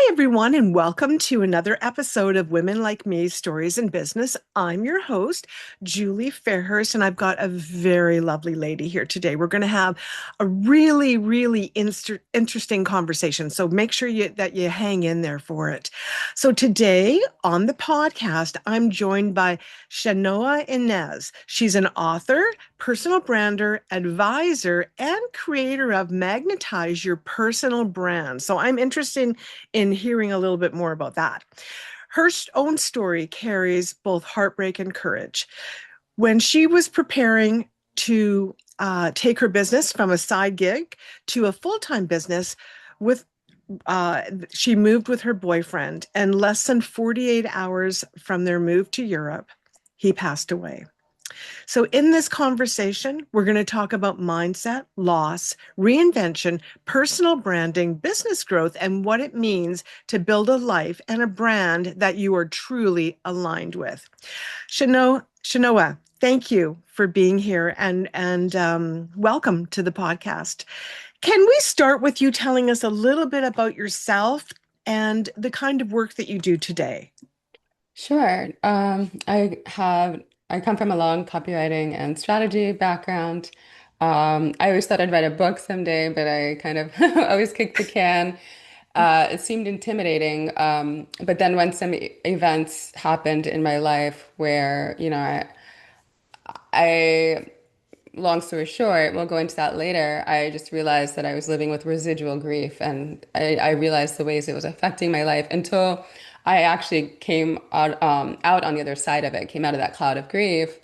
Hi, everyone, and welcome to another episode of Women Like Me Stories in Business. I'm your host, Julie Fairhurst, and I've got a very lovely lady here today. We're going to have a really interesting conversation. So make sure that you hang in there for it. So today on the podcast, I'm joined by Chanoa Inez. She's an author, personal brander, advisor, and creator of Magnetize Your Personal Brand. So I'm interested in hearing a little bit more about that. Her own story carries both heartbreak and courage. When she was preparing to take her business from a side gig to a full-time business with she moved with her boyfriend, and less than 48 hours from their move to Europe, he passed away. So, in this conversation, we're going to talk about mindset, loss, reinvention, personal branding, business growth, and what it means to build a life and a brand that you are truly aligned with. Chanoa, thank you for being here and welcome to the podcast. Can we start with you telling us a little bit about yourself and the kind of work that you do today? Sure. I come from a long copywriting and strategy background. I always thought I'd write a book someday, but I kind of always kicked the can. It seemed intimidating. But then when some events happened in my life where, I long story short, we'll go into that later. I just realized that I was living with residual grief, and I realized the ways it was affecting my life until I actually came out on the other side of it, came out of that cloud of grief.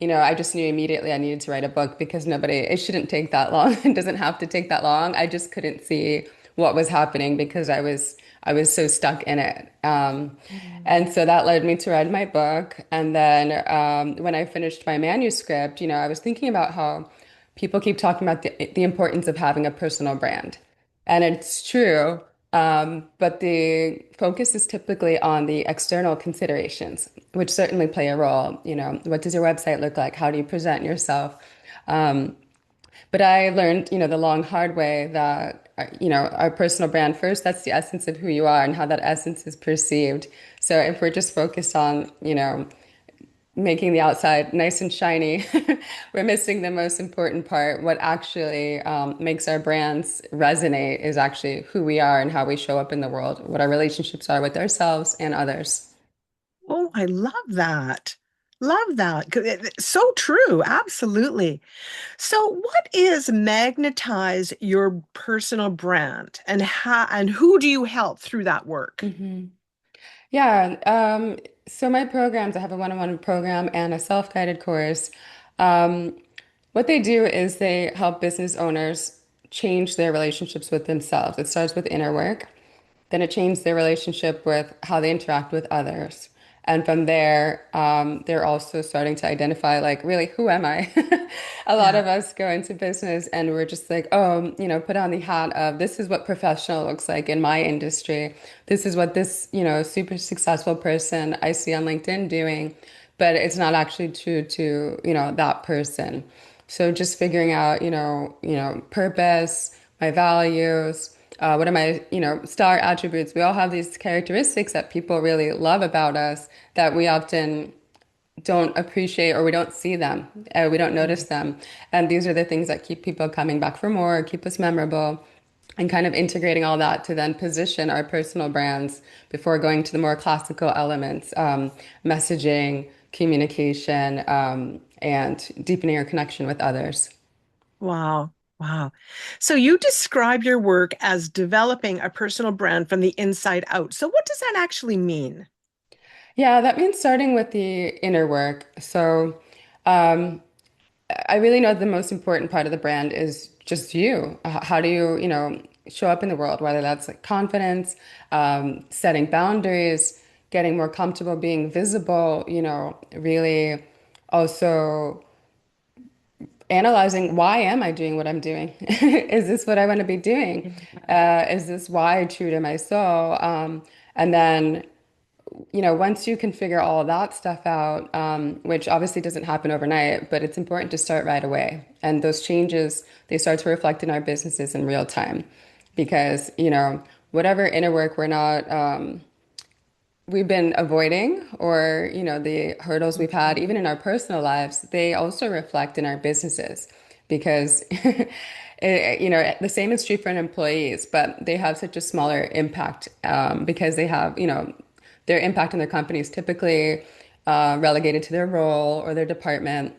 I just knew immediately I needed to write a book because it shouldn't take that long. It doesn't have to take that long. I just couldn't see what was happening because I was so stuck in it. And so that led me to write my book. And then when I finished my manuscript, I was thinking about how people keep talking about the importance of having a personal brand. And it's true. But the focus is typically on the external considerations, which certainly play a role. What does your website look like? How do you present yourself? Um, but I learned, the long, hard way that, our personal brand first, that's the essence of who you are and how that essence is perceived. So if we're just focused on, making the outside nice and shiny, we're missing the most important part. What actually makes our brands resonate is actually who we are and how we show up in the world, what our relationships are with ourselves and others. Oh, I love that. Love that. 'Cause it's so true. Absolutely. So, what is Magnetize Your Personal Brand, and who do you help through that work? hmm Yeah. So my programs, I have a one-on-one program and a self-guided course. Um, what they do is they help business owners change their relationships with themselves. It starts with inner work. Then it changes their relationship with how they interact with others. And from there, they're also starting to identify, like, really, who am I? A lot Yeah. of us go into business and we're just like, oh, put on the hat of this is what professional looks like in my industry. This is what this, super successful person I see on LinkedIn doing. But it's not actually true to, that person. So just figuring out, purpose, my values, what are my, star attributes? We all have these characteristics that people really love about us that we often don't appreciate or we don't see them, we don't notice them. And these are the things that keep people coming back for more, keep us memorable, and kind of integrating all that to then position our personal brands before going to the more classical elements, messaging, communication, and deepening our connection with others. Wow. Wow. So, you describe your work as developing a personal brand from the inside out. So, what does that actually mean? Yeah, that means starting with the inner work. So, um, I really know the most important part of the brand is just you. How do you, show up in the world, whether that's like confidence, setting boundaries, getting more comfortable being visible, really also analyzing why am I doing what I'm doing? Is this what I want to be doing? Is this why true to my soul? And then once you can figure all of that stuff out, which obviously doesn't happen overnight, but it's important to start right away. And those changes, they start to reflect in our businesses in real time because, whatever inner work we've been avoiding, or the hurdles we've had Mhm. even in our personal lives, they also reflect in our businesses because the same is true for employees, but they have such a smaller impact because they have their impact in their company is typically relegated to their role or their department.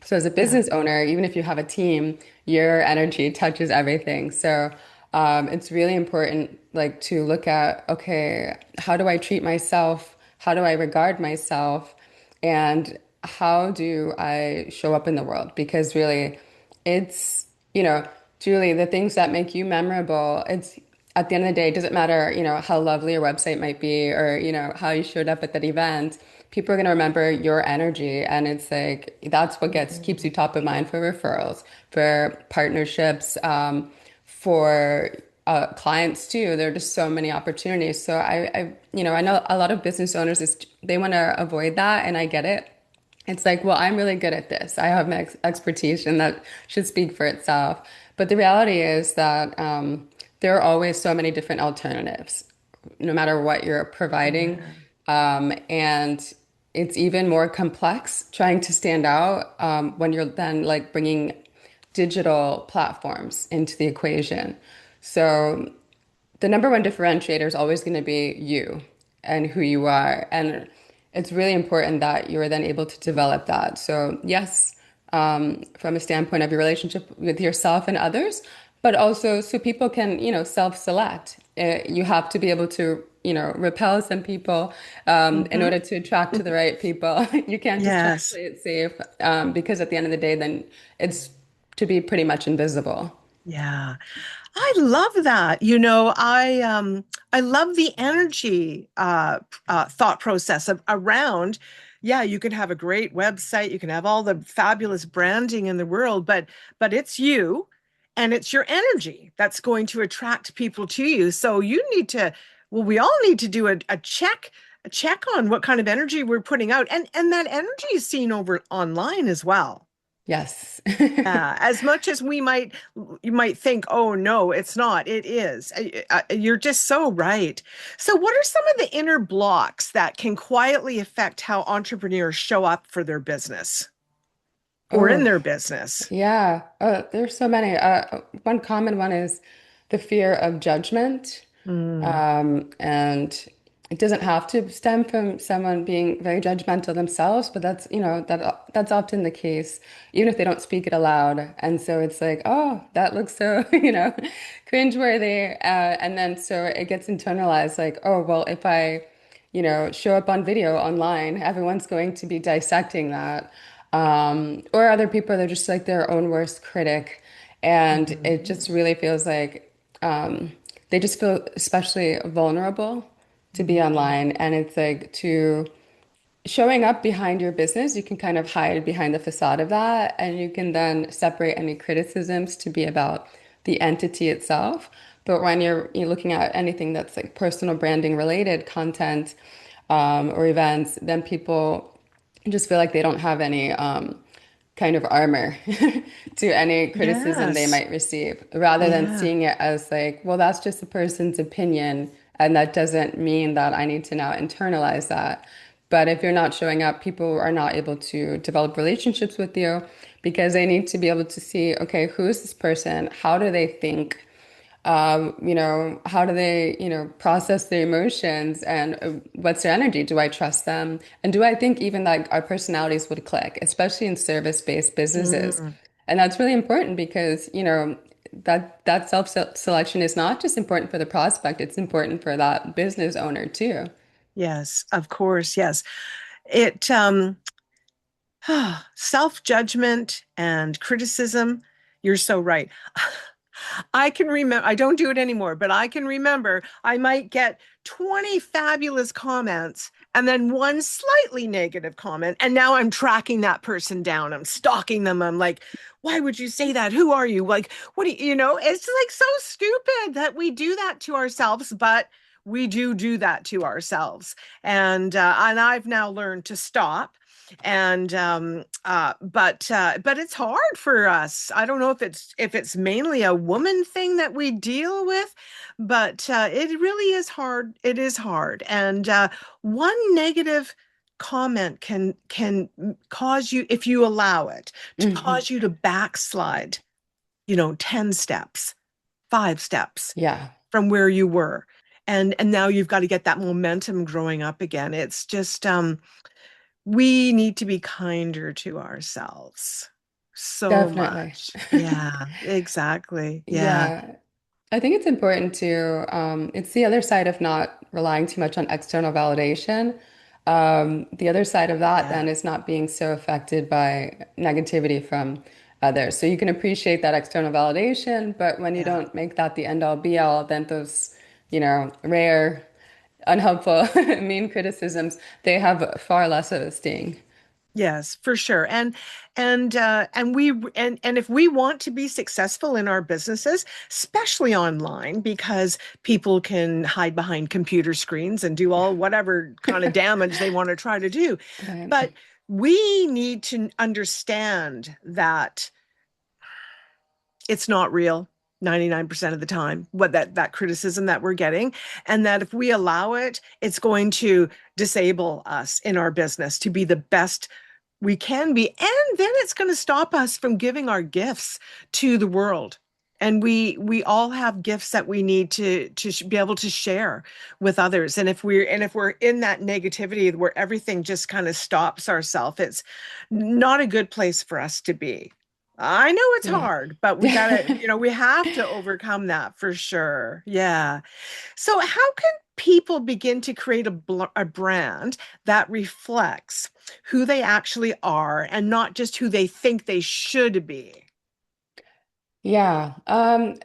So as a Yeah. business owner, even if you have a team, your energy touches everything. So it's really important, like, to look at, okay, how do I treat myself? How do I regard myself? And how do I show up in the world? Because really, it's, Julie, the things that make you memorable, it's at the end of the day, it doesn't matter, how lovely your website might be or, how you showed up at that event. People are going to remember your energy. And it's like, that's what keeps you Mhm. top of mind for referrals, for partnerships, for clients too. There are just so many opportunities. So I know a lot of business owners they want to avoid that, and I get it. It's like, well, I'm really good at this. I have my expertise, and that should speak for itself. But the reality is that there are always so many different alternatives, no matter what you're providing. Yeah. And it's even more complex trying to stand out when you're then like bringing digital platforms into the equation. So the number one differentiator is always going to be you and who you are. And it's really important that you're then able to develop that. So, yes, from a standpoint of your relationship with yourself and others, but also so people can, self-select. You have to be able to, repel some people in Hmm. order to attract to the right people. You can't just try and Yes. play it safe because at the end of the day, then it's to be pretty much invisible. Yeah. I love that. I love the energy thought process around. Yeah, you can have a great website, you can have all the fabulous branding in the world, but it's you and it's your energy that's going to attract people to you. So you need to, well, we all need to do a check on what kind of energy we're putting out, and that energy is seen over online as well. Yes. As much as you might think, oh no, it's not. It is. You're just so right. So, what are some of the inner blocks that can quietly affect how entrepreneurs show up for their business or in Oh, their business? yeah. There's so many. One common one is the fear of judgment. Mm, And it doesn't have to stem from someone being very judgmental themselves, but that's often the case, even if they don't speak it aloud. And so it's like, oh, that looks so, cringeworthy. And then so it gets internalized, like, oh, well, if I, show up on video online, everyone's going to be dissecting that. Or other people, they're just like their own worst critic. And it mhm, just really feels like they just feel especially vulnerable to be mhm, online. And it's like to showing up behind your business, you can kind of hide behind the facade of that. And you can then separate any criticisms to be about the entity itself. But when you're looking at anything that's like personal branding related content or events, then people just feel like they don't have any kind of armor to any criticism they yes. might receive, rather than Yeah. seeing it as like, well, that's just a person's opinion, and that doesn't mean that I need to now internalize that. But if you're not showing up, people are not able to develop relationships with you because they need to be able to see, okay, who is this person? How do they think? How do they, process their emotions, and what's their energy? Do I trust them? And do I think even like our personalities would click, especially in service-based businesses? Mm, And that's really important because, that self-selection is not just important for the prospect, it's important for that business owner too. yes, of course. Yes. It self-judgment and criticism. You're so right. I can remember, I don't do it anymore, but I can remember I might get 20 fabulous comments and then one slightly negative comment. And now I'm tracking that person down. I'm stalking them. I'm like, why would you say that? Who are you? Like, what do it's like so stupid that we do that to ourselves, but we do that to ourselves. And I've now learned to stop. But it's hard for us. I don't know if it's mainly a woman thing that we deal with, but it really is hard. It is hard, and one negative comment can cause you, if you allow it, to Hmm. cause you to backslide, you know, 10 steps, 5 steps Yeah, from where you were. And now you've got to get that momentum growing up again. It's just we need to be kinder to ourselves so definitely. much. Yeah, exactly. Yeah. Yeah. I think it's important to, it's the other side of not relying too much on external validation. The other side of that Yeah. then is not being so affected by negativity from others. So you can appreciate that external validation, but when you Yeah. don't make that the end all be all, then those, rare, unhelpful, mean criticisms, they have far less of a sting. Yes, for sure. And if we want to be successful in our businesses, especially online, because people can hide behind computer screens and do all whatever kind of damage they want to try to do. Right. But we need to understand that it's not real 99% of the time, what that criticism that we're getting, and that if we allow it, it's going to disable us in our business to be the best we can be, and then it's going to stop us from giving our gifts to the world. And we all have gifts that we need to be able to share with others. And if we're in that negativity where everything just kind of stops ourselves, it's not a good place for us to be. I know it's Yeah. hard, but we gotta, we have to overcome that for sure. Yeah. So how can people begin to create a brand that reflects who they actually are and not just who they think they should be? Yeah. Going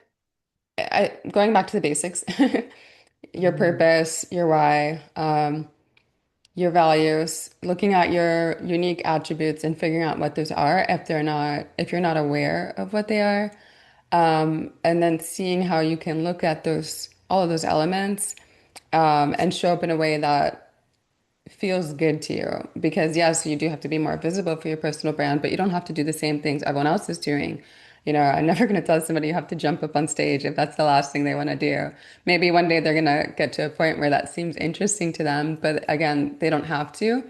back to the basics, your Mm, purpose, your why, your values, looking at your unique attributes and figuring out what those are if you're not aware of what they are. And then seeing how you can look at all of those elements, and show up in a way that feels good to you. Because yes, you do have to be more visible for your personal brand, but you don't have to do the same things everyone else is doing. I'm never going to tell somebody you have to jump up on stage if that's the last thing they want to do. Maybe one day they're going to get to a point where that seems interesting to them, but again, they don't have to.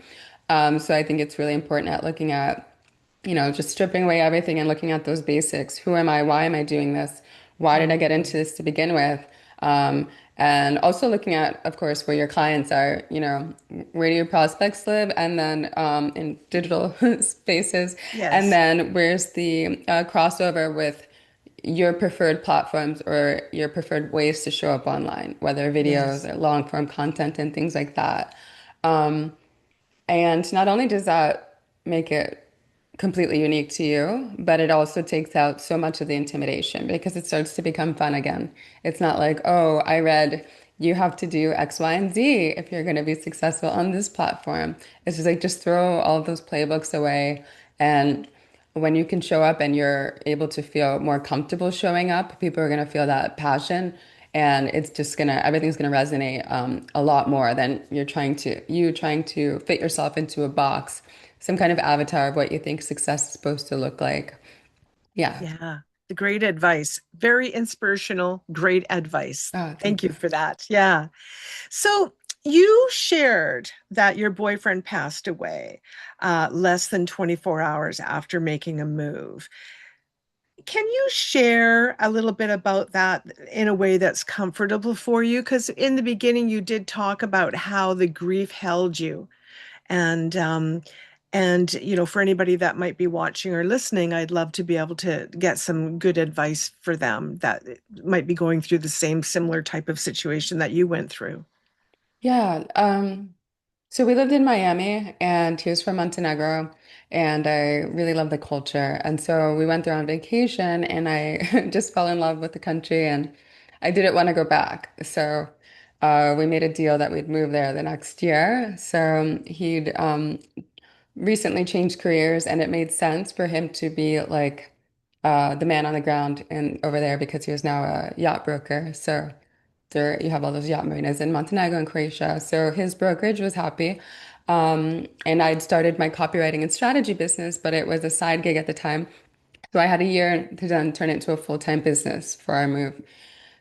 So I think it's really important at looking at, just stripping away everything and looking at those basics. Who am I? Why am I doing this? Why did I get into mhm. this to begin with? And also looking at, of course, where your clients are, where do your prospects live? And then in digital spaces. And Yes, then where's the crossover with your preferred platforms or your preferred ways to show up online, whether videos yes, or long form content and things like that. And not only does that make it completely unique to you, but it also takes out so much of the intimidation because it starts to become fun again. It's not like, oh, I read you have to do X, Y, and Z if you're going to be successful on this platform. It's just like, just throw all of those playbooks away. And when you can show up and you're able to feel more comfortable showing up, people are going to feel that passion. And it's just everything's gonna resonate a lot more than you trying to fit yourself into a box, some kind of avatar of what you think success is supposed to look like. Yeah. yeah. The great advice. Very inspirational, great advice. Oh, Thank thank you you. for that. Yeah. So you shared that your boyfriend passed away less than 24 hours after making a move. Can you share a little bit about that in a way that's comfortable for you? Because in the beginning, you did talk about how the grief held you. And for anybody that might be watching or listening, I'd love to be able to get some good advice for them that might be going through the same similar type of situation that you went through. Yeah. So we lived in Miami and he was from Montenegro and I really love the culture. And so we went there on vacation and I just fell in love with the country and I didn't want to go back. So we made a deal that we'd move there the next year. So he'd recently changed careers and it made sense for him to be like the man on the ground and over there because he was now a yacht broker. So there you have all those yacht marinas in Montenegro and Croatia. So his brokerage was happy. And I'd started my copywriting and strategy business, but it was a side gig at the time. So I had a year to then turn it into a full-time business for our move.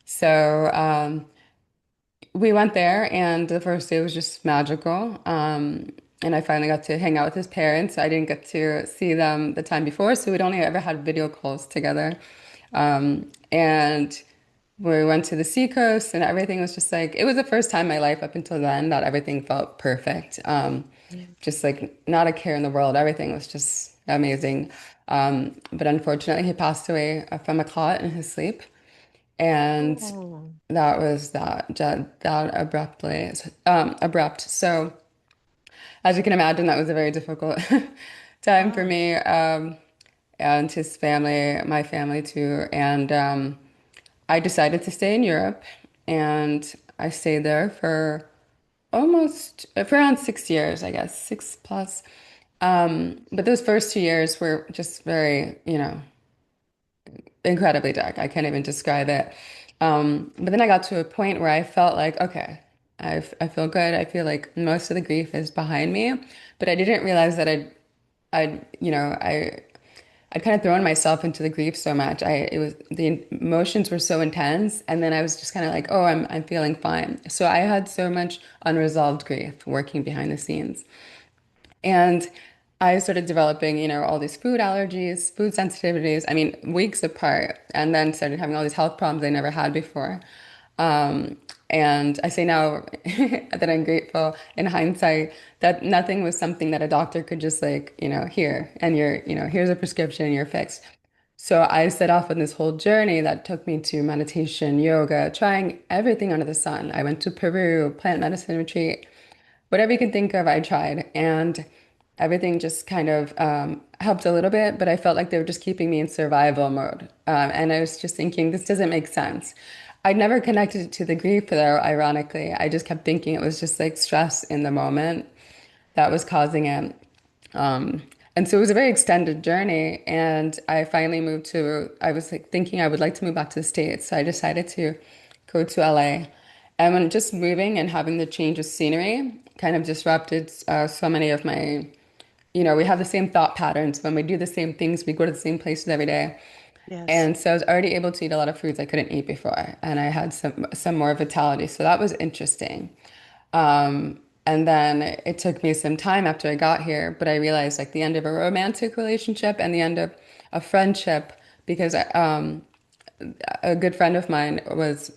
So we went there, and the first day was just magical. And I finally got to hang out with his parents. I didn't get to see them the time before, so we'd only ever had video calls together. And we went to the seacoast, and everything was just like, it was the first time in my life up until then that everything felt perfect. Just like not a care in the world. Everything was just amazing. But unfortunately, he passed away from a clot in his sleep. And Oh, that was that abrupt. So as you can imagine, that was a very difficult time for oh, me, and his family, my family too. And I decided to stay in Europe, and I stayed there for for around 6 years, I guess, six plus. But those first 2 years were just very, incredibly dark. I can't even describe it. But then I got to a point where I felt like, okay, I feel good. I feel like most of the grief is behind me, but I didn't realize that I'd kind of thrown myself into the grief so much. It was the emotions were so intense, and then I was just kind of like, oh, I'm feeling fine. So I had so much unresolved grief working behind the scenes. And I started developing, all these food allergies, food sensitivities, I mean, weeks apart, and then started having all these health problems I never had before. And I say now that I'm grateful in hindsight that nothing was something that a doctor could just like, here, and here's a prescription and you're fixed. So I set off on this whole journey that took me to meditation, yoga, trying everything under the sun. I went to Peru, plant medicine retreat, whatever you can think of, I tried. And everything just kind of helped a little bit, but I felt like they were just keeping me in survival mode. And I was just thinking, this doesn't make sense. I never connected it to the grief, though, ironically. I just kept thinking it was just like stress in the moment that was causing it. Um, and so it was a very extended journey. And I finally moved I was like thinking I would like to move back to the States. So I decided to go to LA. And when just moving and having the change of scenery kind of disrupted so many of my, we have the same thought patterns. When we do the same things, we go to the same places every day. yes. And so I was already able to eat a lot of foods I couldn't eat before. And I had some more vitality. So that was interesting. And then it took me some time after I got here, but I realized like the end of a romantic relationship and the end of a friendship because a good friend of mine was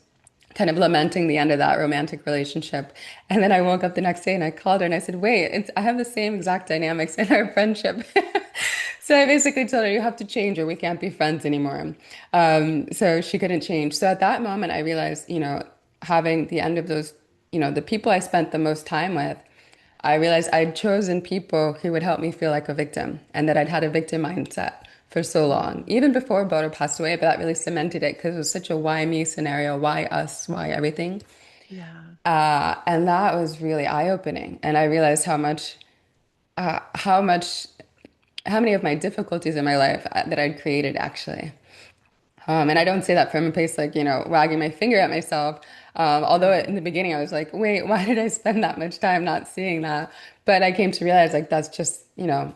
kind of lamenting the end of that romantic relationship. And then I woke up the next day and I called her and I said, wait, I have the same exact dynamics in our friendship. So I basically told her, you have to change or we can't be friends anymore. So she couldn't change. So at that moment, I realized, having the end of those, the people I spent the most time with, I realized I'd chosen people who would help me feel like a victim and that I'd had a victim mindset for so long, Mm, even before Bodo passed away, but that really cemented it because it was such a why me scenario, why us, why everything. yeah. And that was really eye-opening. And I realized how much, how many of my difficulties in my life that I'd created actually. And I don't say that from a place like, wagging my finger at myself. Although No. in the beginning I was like, wait, why did I spend that much time not seeing that? But I came to realize like that's just,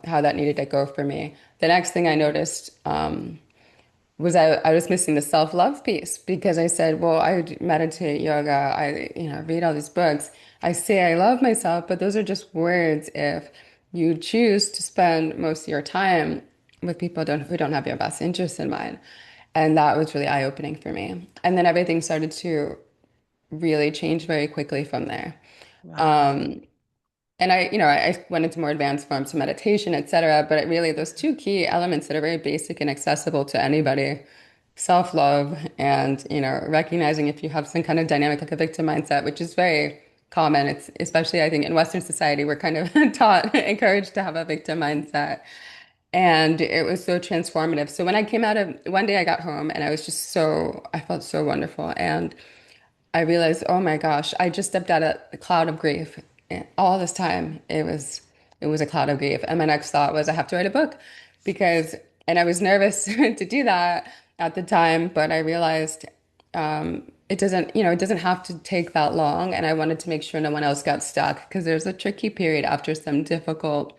how that needed to go for me. The next thing I noticed was I was missing the self-love piece because I said, well, I meditate, yoga, I, read all these books. I say I love myself, but those are just words if you choose to spend most of your time with people who don't have your best interest in mind. And that was really eye-opening for me. And then everything started to really change very quickly from there. Wow. Um, and I went into more advanced forms of meditation, et cetera. But really, those two key elements that are very basic and accessible to anybody, self-love and, recognizing if you have some kind of dynamic like a victim mindset, which is very common. It's especially, I think, in Western society, we're kind of taught, encouraged to have a victim mindset. And it was so transformative. So when I came out of one day, I got home and I felt so wonderful. And I realized, oh my gosh, I just stepped out of a cloud of grief. And all this time, it was a cloud of grief. And my next thought was, I have to write a book and I was nervous to do that at the time, but I realized it doesn't, it doesn't have to take that long. And I wanted to make sure no one else got stuck because there's a tricky period after some difficult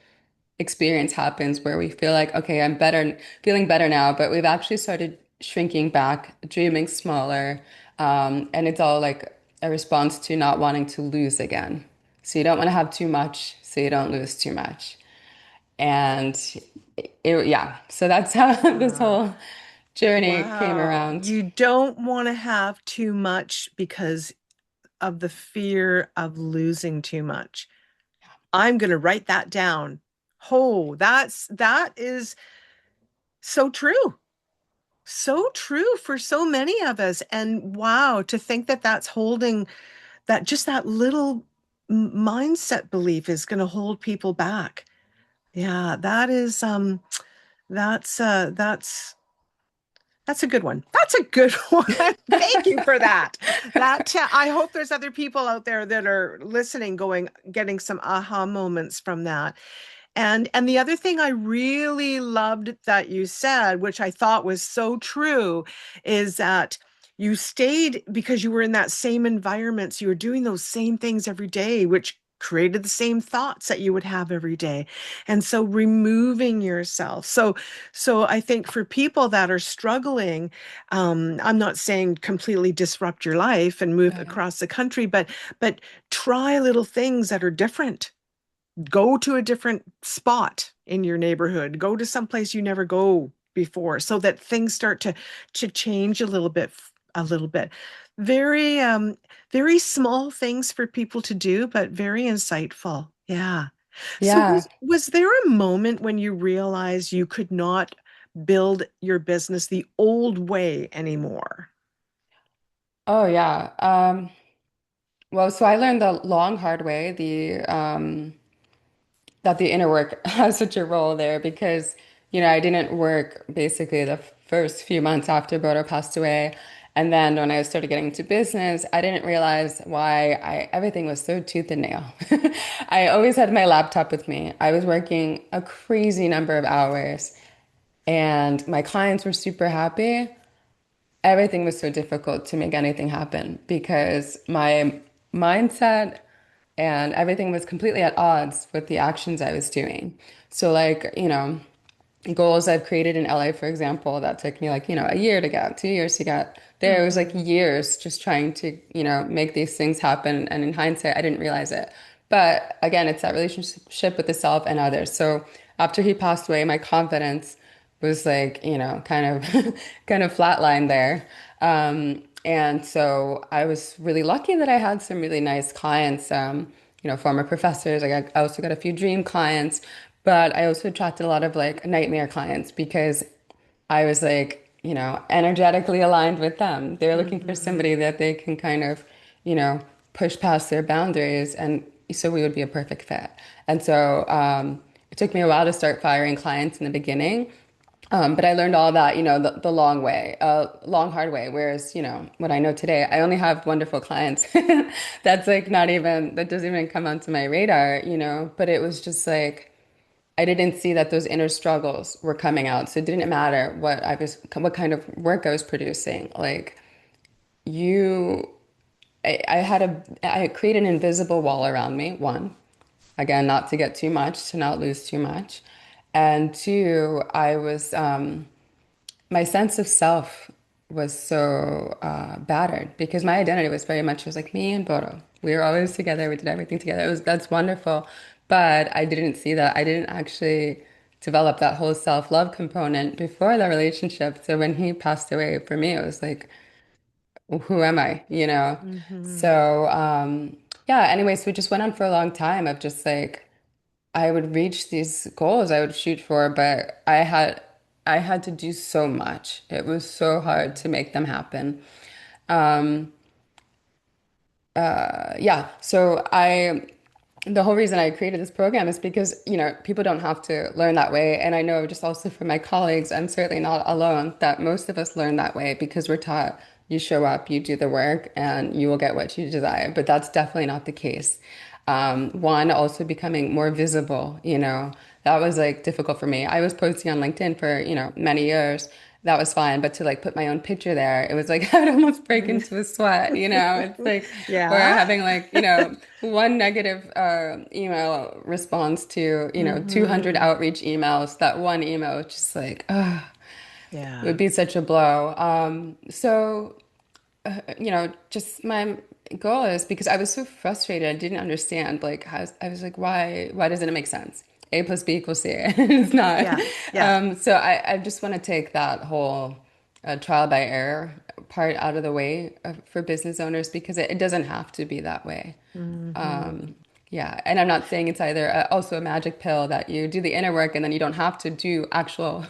experience happens where we feel like, okay, I'm better, feeling better now, but we've actually started shrinking back, dreaming smaller. And it's all like a response to not wanting to lose again. So you don't want to have too much, so you don't lose too much. And yeah, so that's how this Ah, whole journey came wow. around. You don't want to have too much because of the fear of losing too much. I'm going to write that down. Oh, that is so true. So true for so many of us. And wow, to think that that's holding that just that little mindset belief is going to hold people back. Yeah, that is that's a good one. That's a good one. Thank you for that. That I hope there's other people out there that are listening going getting some aha moments from that. And the other thing I really loved that you said, which I thought was so true, is that you stayed because you were in that same environment. So you were doing those same things every day, which created the same thoughts that you would have every day. And so removing yourself. So I think for people that are struggling, I'm not saying completely disrupt your life and move Yeah, yeah. across the country, but try little things that are different. Go to a different spot in your neighborhood, go to some place you never go before so that things start to change a little bit. Very very small things for people to do, but very insightful. Yeah. So Yeah. was there a moment when you realized you could not build your business the old way anymore? Oh, yeah. Well, so I learned the long, hard way, that the inner work has such a role there because, I didn't work basically the first few months after Bodo passed away. And then when I started getting into business, I didn't realize why everything was so tooth and nail. I always had my laptop with me. I was working a crazy number of hours and my clients were super happy. Everything was so difficult to make anything happen because my mindset and everything was completely at odds with the actions I was doing. So, like, goals I've created in LA, for example, that took me like, a year to get, 2 years to get there. It was like Hmm. years just trying to, make these things happen. And in hindsight, I didn't realize it. But again, it's that relationship with the self and others. So after he passed away, my confidence was like, kind of kind of flatlined there. And so I was really lucky that I had some really nice clients, former professors. I also got a few dream clients, but I also attracted a lot of like nightmare clients because I was like, energetically aligned with them. They're looking for Hmm. somebody that they can kind of, you know, push past their boundaries. And so we would be a perfect fit. And so it took me a while to start firing clients in the beginning. But I learned all that, the long way, long, hard way. Whereas, what I know today, I only have wonderful clients. That's like not even, that doesn't even come onto my radar, but it was just like, I didn't see that those inner struggles were coming out. So it didn't matter what kind of work I was producing. Like you, I created an invisible wall around me. One, again, not to get too much, to not lose too much. And two, my sense of self was so battered because my identity was very much, it was like me and Bodo. We were always together. We did everything together. That's wonderful. But I didn't see that. I didn't actually develop that whole self-love component before the relationship. So when he passed away, for me, it was like, who am I? Hmm. So yeah, anyway, so we just went on for a long time of just like I would reach these goals I would shoot for, but I had to do so much. It was so hard to make them happen. Um, yeah, so the whole reason I created this program is because, people don't have to learn that way. And I know just also from my colleagues, I'm certainly not alone, that most of us learn that way because we're taught you show up, you do the work, and you will get what you desire. But that's definitely not the case. One, also becoming more visible, that was like difficult for me. I was posting on LinkedIn for, many years. that was fine. But to like put my own picture there, it was like I would almost break into a sweat, you know? It's like, or Yeah. having like, you know, one negative email response to, you know, 200 Hmm. outreach emails, that one email, it's just like, it would Yeah. be such a blow. You know, just my goal is because I was so frustrated, I didn't understand like how I was like, why doesn't it make sense? A plus B equals C. It's not. Yeah. Yeah. So I just want to take that whole trial by error part out of the way for business owners because it doesn't have to be that way. Hmm. Yeah, and I'm not saying it's either also a magic pill that you do the inner work and then you don't have to do actual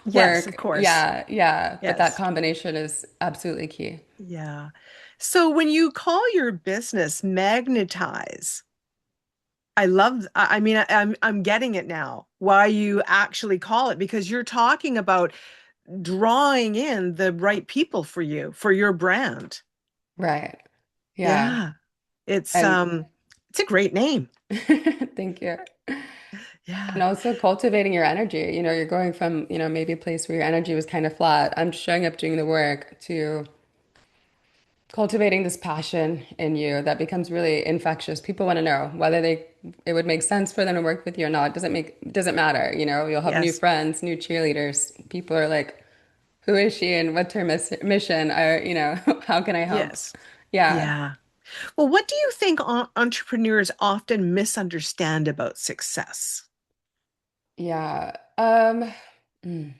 Yes, of work. course. Yeah, yeah, but that Yes. combination is absolutely key. Yeah. So when you call your business magnetize, I love, I mean, I'm getting it now, why you actually call it, because you're talking about drawing in the right people for you, for your brand. Right. Yeah. Yeah. It's And um it's a great name. thank you. And Yeah. also cultivating your energy. You know, you're going from, you know, maybe a place where your energy was kind of flat. I'm showing up doing the work to cultivating this passion in you that becomes really infectious. People want to know whether it would make sense for them to work with you or not. It doesn't matter. You know, you'll have new Yes. friends, new cheerleaders. People are like, who is she and what's her mission? You know, how can I help? Yes. Yeah. Yeah. Well, what do you think entrepreneurs often misunderstand about success? Yeah. Mm.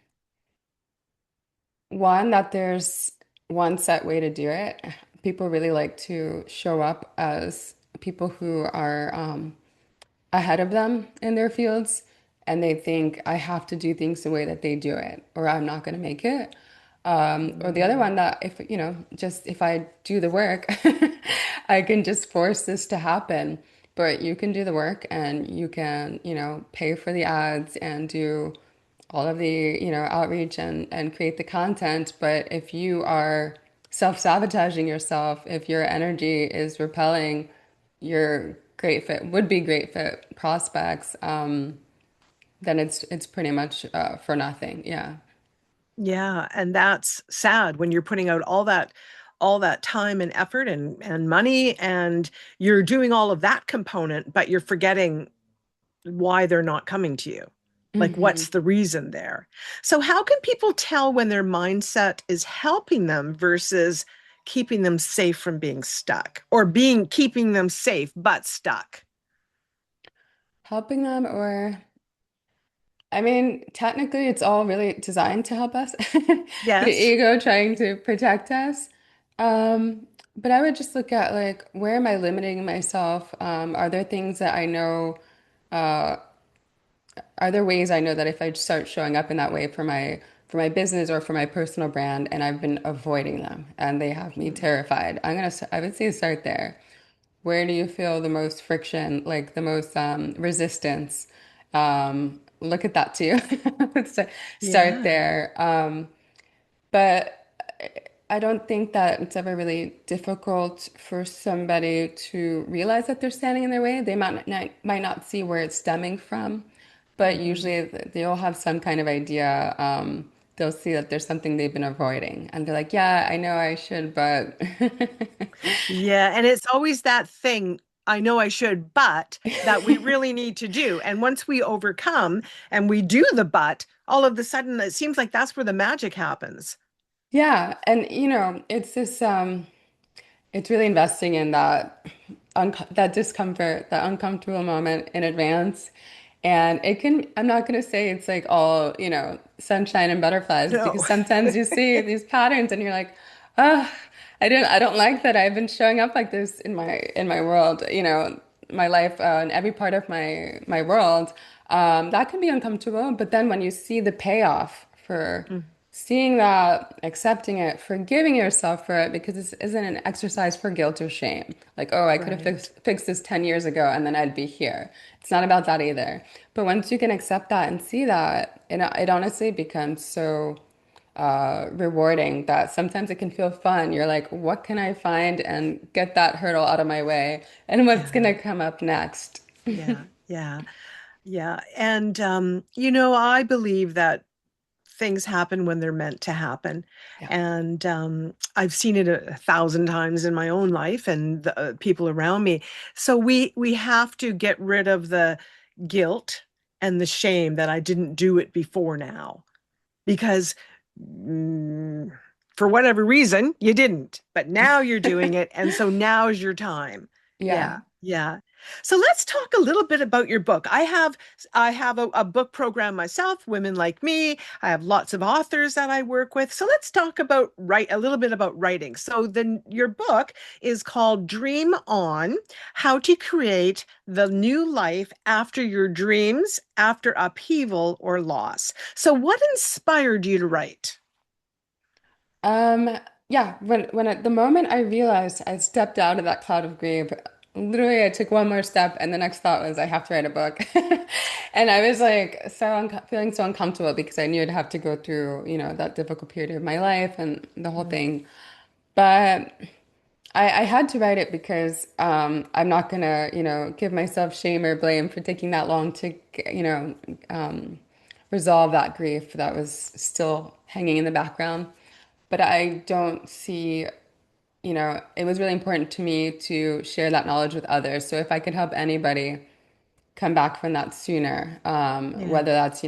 One, that there's one set way to do it. People really like to show up as people who are ahead of them in their fields, and they think I have to do things the way that they do it, or I'm not going to make it. Or the other Mm, one that if you know, just if I do the work, I can just force this to happen. But you can do the work, and you can, you know, pay for the ads and do all of the, you know, outreach and create the content. But if you are self-sabotaging yourself, if your energy is repelling your great fit, would be great fit prospects, then it's pretty much for nothing. Yeah. yeah, and that's sad when you're putting out all that time and effort and money and you're doing all of that component, but you're forgetting why they're not coming to you. Like, Hmm. what's the reason there? So, how can people tell when their mindset is helping them versus keeping them safe from being stuck or keeping them safe but stuck? Helping them, or I mean, technically, it's all really designed to help us. The Yes. ego trying to protect us. But I would just look at like, where am I limiting myself? Are there things that I know, uh, are there ways I know that if I start showing up in that way for my business or for my personal brand, and I've been avoiding them and they have me terrified. I would say start there. Where do you feel the most friction, like the most resistance? Look at that too. Start Yeah. there. But I don't think that it's ever really difficult for somebody to realize that they're standing in their way. They might not see where it's stemming from, but Mhm. usually they'll have some kind of idea. They'll see that there's something they've been avoiding, and they're like, "Yeah, I know I should, but." Yeah, and it's always that thing, I know I should, but that we really need to do. And once we overcome and we do the but, all of a sudden it seems like that's where the magic happens. Yeah, and you know, it's really investing in that discomfort, that uncomfortable moment in advance. And it can, I'm not going to say it's like all, you know, sunshine and butterflies No. because sometimes you see these patterns and you're like, oh, I don't like that I've been showing up like this in my world, you know, my life, in every part of my world. That can be uncomfortable, but then when you see the payoff for Mm, seeing that, accepting it, forgiving yourself for it, because this isn't an exercise for guilt or shame. Like, oh, I could have right. fixed this 10 years ago and then I'd be here. It's not about that either. But once you can accept that and see that, it honestly becomes so rewarding that sometimes it can feel fun. You're like, what can I find and get that hurdle out of my way? And what's going Yeah. to come up next? Yeah. Yeah. Yeah. And I believe that things happen when they're meant to happen. Yeah. And I've seen it a thousand times in my own life and the people around me. So we have to get rid of the guilt and the shame that I didn't do it before now because mm, for whatever reason you didn't, but now you're doing it, and so now's your time. Yeah, Yeah. yeah. So let's talk a little bit about your book. I have a book program myself, Women Like Me. I have lots of authors that I work with. So let's talk about write a little bit about writing. So then your book is called Dream On: How to Create the New Life After Your Dreams, After Upheaval or Loss. So what inspired you to write? Um, yeah, when at the moment I realized I stepped out of that cloud of grief, literally I took one more step and the next thought was I have to write a book. And I was like feeling so uncomfortable because I knew I'd have to go through, that difficult period of my life and the whole Mm, thing. But I had to write it because I'm not gonna, give myself shame or blame for taking that long to, um, resolve that grief that was still hanging in the background. But I don't see, it was really important to me to share that knowledge with others. So if I could help anybody come back from that sooner. yeah, Whether that's,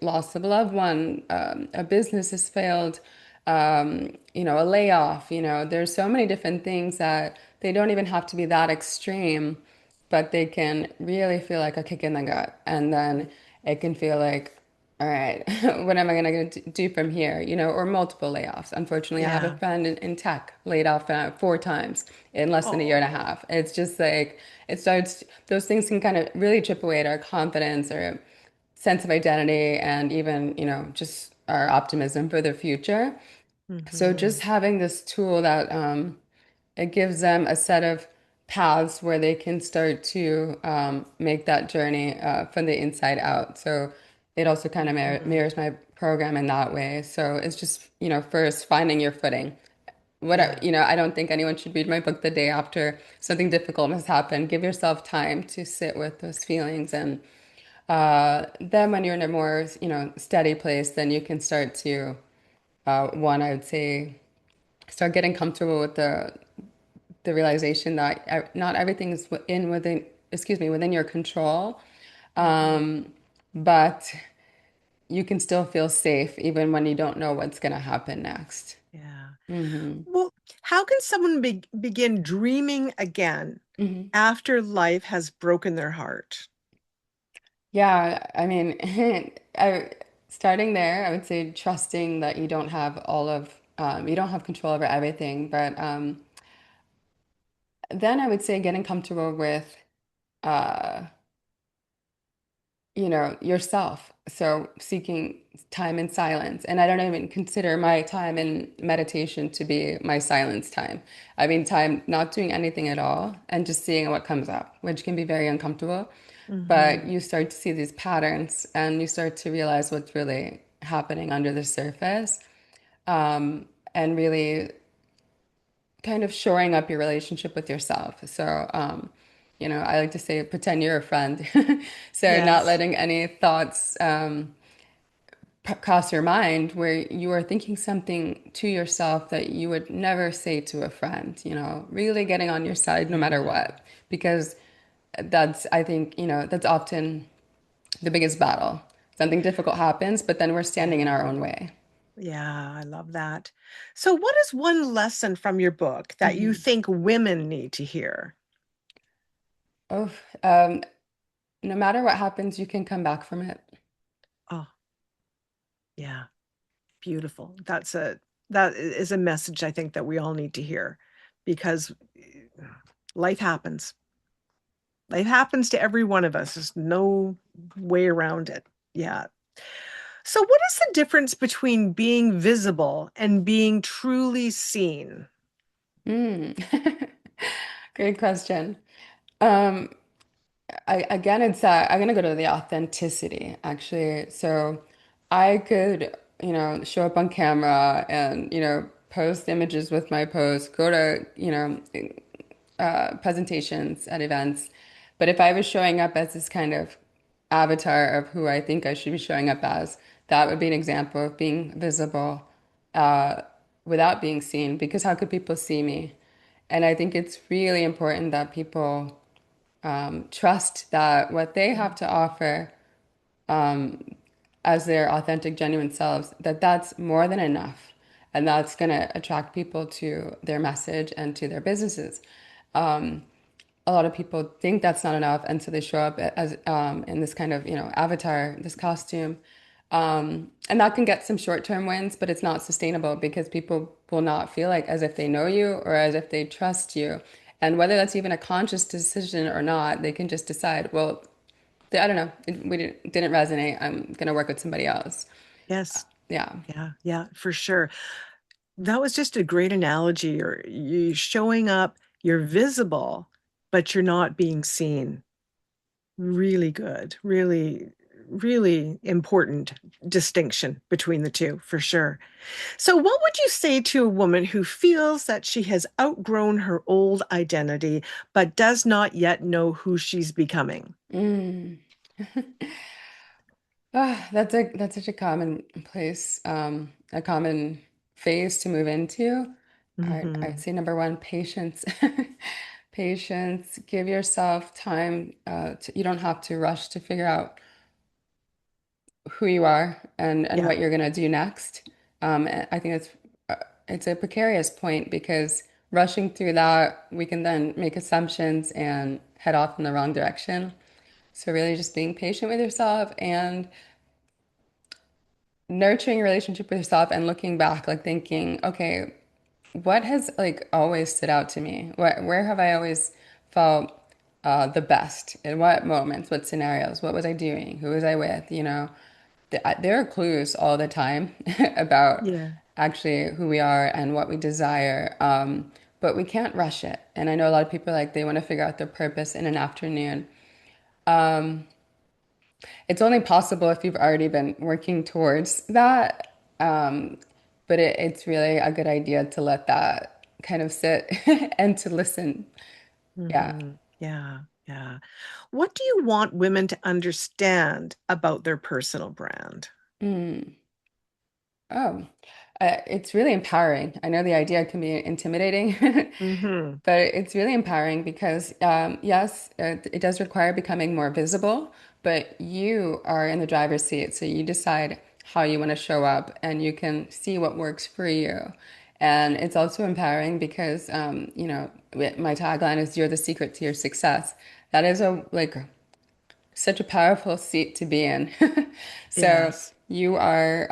loss of a loved one, a business has failed, a layoff, there's so many different things that they don't even have to be that extreme, but they can really feel like a kick in the gut. And then it can feel like, all right, what am I going to do from here? Or multiple layoffs. Unfortunately, I have a yeah. friend in tech laid off 4 times in less than a year and a Oh, half. It's just like, it starts, those things can kind of really chip away at our confidence or sense of identity and even, just our optimism for the future. So hmm, just having this tool that it gives them a set of paths where they can start to make that journey from the inside out. So it also kind of hmm, mirrors my program in that way. So it's just, first finding your footing. yeah, I don't think anyone should read my book the day after something difficult has happened. Give yourself time to sit with those feelings, and then when you're in a more, steady place, then you can start to I would say, start getting comfortable with the realization that not everything is within your control, hmm, but you can still feel safe even when you don't know what's going to happen next. yeah. Hmm. Well, how can someone begin dreaming again Hmm. after life has broken their heart? Yeah, I mean, starting there, I would say trusting that you don't have control over everything. But then I would say getting comfortable with, uh, yourself. So seeking time in silence. And I don't even consider my time in meditation to be my silence time. I mean, time not doing anything at all and just seeing what comes up, which can be very uncomfortable. But Hmm. you start to see these patterns and you start to realize what's really happening under the surface, and really kind of shoring up your relationship with yourself. So, I like to say, pretend you're a friend. So, not Yes. letting any thoughts cross your mind where you are thinking something to yourself that you would never say to a friend, really getting on your side no matter Yeah. what. Because I think, that's often the biggest battle. Something difficult happens, but then we're standing in Yeah. our own way. Yeah, I love that. So, what is one lesson from your book that you Hmm. think women need to hear? Oh, um, no matter what happens, you can come back from it. Oh, yeah, beautiful. That is a message I think that we all need to hear because life happens. Life happens to every one of us. There's no way around it. Yeah. So, what is the difference between being visible and being truly seen? Mm. Great question. Um, again, I'm gonna go to the authenticity actually. So I could, show up on camera and, post images with my post, go to, presentations at events. But if I was showing up as this kind of avatar of who I think I should be showing up as, that would be an example of being visible uh, without being seen, because how could people see me? And I think it's really important that people trust that what they have to offer as their authentic, genuine selves, that that's more than enough. And that's going to attract people to their message and to their businesses. A lot of people think that's not enough, and so they show up as in this kind of avatar, this costume, and that can get some short-term wins, but it's not sustainable because people will not feel like as if they know you or as if they trust you, and whether that's even a conscious decision or not, they can just decide, well, I don't know, we didn't resonate. I'm gonna work with somebody else. Yes. Yeah. Yeah. Yeah, for sure. That was just a great analogy. You showing up, you're visible, but you're not being seen. Really good. Really, really important distinction between the two, for sure. So, what would you say to a woman who feels that she has outgrown her old identity, but does not yet know who she's becoming? Mm. That's such a common place, a common phase to move into. I'd Hmm. say number one, patience. Patience. Give yourself time. You don't have to rush to figure out who you are and Yeah. what you're gonna do next. And I think it's a precarious point because rushing through that, we can then make assumptions and head off in the wrong direction. So really, just being patient with yourself and nurturing a relationship with yourself and looking back, like thinking, okay, what has like always stood out to me? Where have I always felt the best? In what moments? What scenarios? What was I doing? Who was I with? There are clues all the time about Yeah. actually who we are and what we desire. But we can't rush it. And I know a lot of people like they want to figure out their purpose in an afternoon. It's only possible if you've already been working towards that. But it's really a good idea to let that kind of sit and to listen. Yeah. Hmm. Yeah. Yeah. What do you want women to understand about their personal brand? Mm. Oh, it's really empowering. I know the idea can be intimidating, Hmm. but it's really empowering because, yes, it does require becoming more visible, but you are in the driver's seat. So you decide how you want to show up and you can see what works for you. And it's also empowering because, my tagline is you're the secret to your success. That is such a powerful seat to be in. So Yes. you are,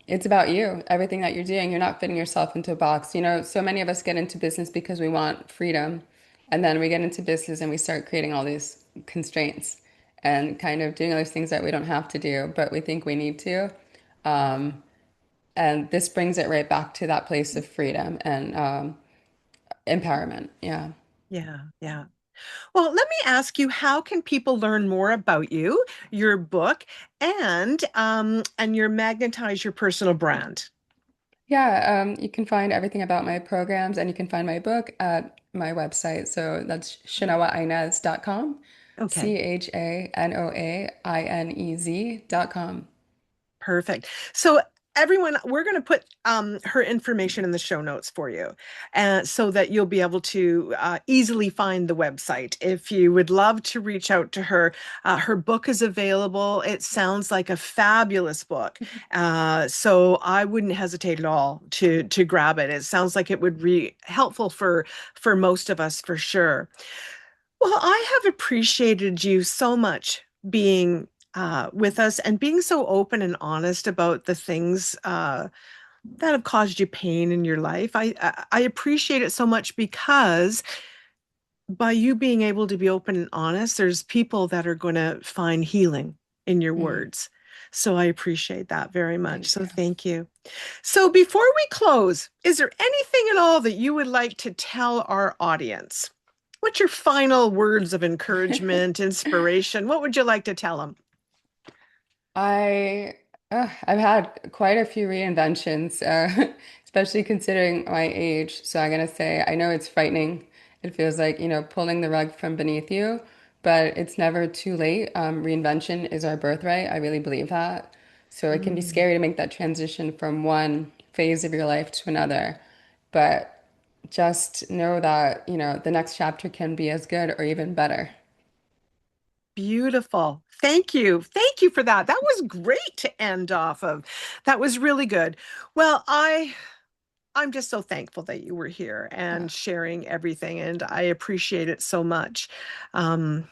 it's about you, everything that you're doing. You're not fitting yourself into a box. So many of us get into business because we want freedom. And then we get into business and we start creating all these constraints and kind of doing all those things that we don't have to do, but we think we need to. And this brings it right back to that place of freedom and empowerment. Yeah. Yeah. Yeah. Well, let me ask you, how can people learn more about you, your book, and your magnetize your personal brand? Yeah, you can find everything about my programs and you can find my book at my website. So that's chanoainez.com, Okay. chanoainez.com. Perfect. So everyone, we're going to put her information in the show notes for you, so that you'll be able to easily find the website. If you would love to reach out to her, her book is available. It sounds like a fabulous book, so I wouldn't hesitate at all to grab it. It sounds like it would be helpful for most of us for sure. Well, I have appreciated you so much being with us and being so open and honest about the things that have caused you pain in your life. I appreciate it so much because by you being able to be open and honest, there's people that are going to find healing in your Mm, words. So I appreciate that very much. thank you. So thank you. So before we close, is there anything at all that you would like to tell our audience? What's your final words of encouragement, inspiration? What would you like to tell them? I I've had quite a few reinventions, especially considering my age. So I'm gonna say I know it's frightening. It feels like, pulling the rug from beneath you, but it's never too late. Reinvention is our birthright. I really believe that. So it can be Mm. scary to make that transition from one phase of your life to another. But just know that, the next chapter can be as good or even better. Beautiful. Thank you. Thank you for that. That was great to end off of. That was really good. Well, I'm just so thankful that you were here Oh, and sharing everything, and I appreciate it so much. Um,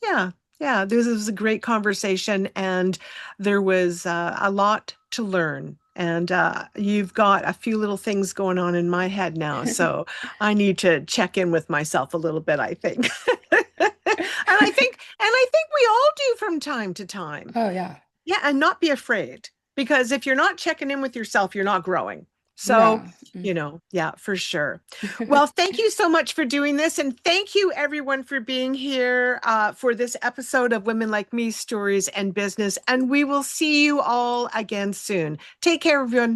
yeah, yeah, this was a great conversation, and there was a lot to learn. And you've got a few little things going on in my head now, so I need to check in with myself a little bit, I think. And I think we all do from time to time. oh yeah. Yeah, and not be afraid because if you're not checking in with yourself, you're not growing. So, No. Mm. yeah, for sure. Well, thank you so much for doing this. And thank you, everyone, for being here for this episode of Women Like Me Stories and Business. And we will see you all again soon. Take care, everyone.